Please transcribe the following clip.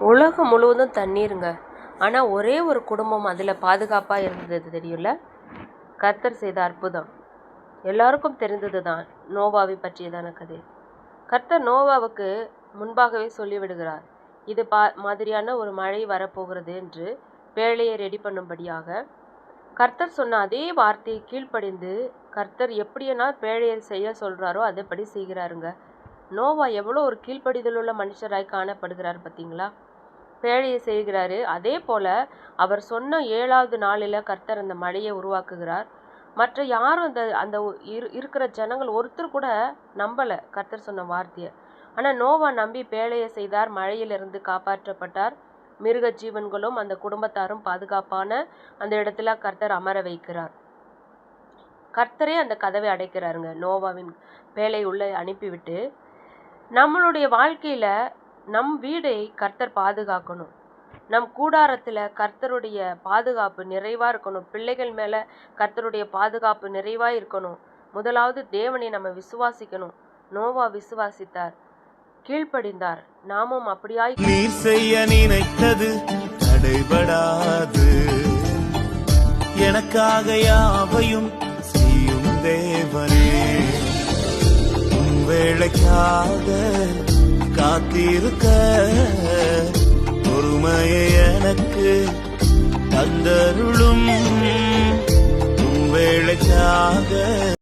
உலகம் முழுவதும் தண்ணீருங்க. ஆனால் ஒரே ஒரு குடும்பம் அதில் பாதுகாப்பாக இருந்தது தெரியும்ல. கர்த்தர் செய்த அற்புதம் எல்லாருக்கும் தெரிந்தது தான். நோவாவை பற்றியதான கதை. கர்த்தர் நோவாவுக்கு முன்பாகவே சொல்லிவிடுகிறார், இது மாதிரியான ஒரு மழை வரப்போகிறது என்று பேழையை ரெடி பண்ணும்படியாக. கர்த்தர் சொன்ன அதே வார்த்தையை கீழ்ப்படிந்து கர்த்தர் எப்படியனா பேழையை செய்ய சொல்கிறாரோ அதைப்படி செய்கிறாருங்க. நோவா எவ்வளோ ஒரு கீழ்ப்படிதல் உள்ள மனுஷராய் காணப்படுகிறார் பார்த்தீங்களா. பேழையை செய்கிறாரு. அதே போல் அவர் சொன்ன 7வது நாளில் கர்த்தர் அந்த மழையை உருவாக்குகிறார். மற்ற யாரும் அந்த இருக்கிற ஜனங்கள் ஒருத்தர் கூட நம்பலை கர்த்தர் சொன்ன வார்த்தையை. ஆனால் நோவா நம்பி பேழையை செய்தார். மழையிலிருந்து காப்பாற்றப்பட்டார். மிருக ஜீவன்களும் அந்த குடும்பத்தாரும் பாதுகாப்பான அந்த இடத்துல கர்த்தர் அமர வைக்கிறார். கர்த்தரே அந்த கதவை அடைக்கிறாருங்க. நோவாவின் பேழை உள்ள அனுப்பிவிட்டு நம்மளுடைய வாழ்க்கையில நம் வீடை கர்த்தர் பாதுகாக்கணும். நம் கூடாரத்தில் கர்த்தருடைய பாதுகாப்பு நிறைவாக இருக்கணும். பிள்ளைகள் மேலே கர்த்தருடைய பாதுகாப்பு நிறைவாக இருக்கணும். முதலாவது தேவனை நம்ம விசுவாசிக்கணும். நோவா விசுவாசித்தார், கீழ்ப்படிந்தார். நாமும் அப்படியாய் நீர் செய்ய நினைத்தது தடைபடாது. எனக்காக யாவையும் செய்யும் தேவனே, வேளைக்காக காத்திருக்க பொறுமையை எனக்கு தந்தருளும். வேளைக்காக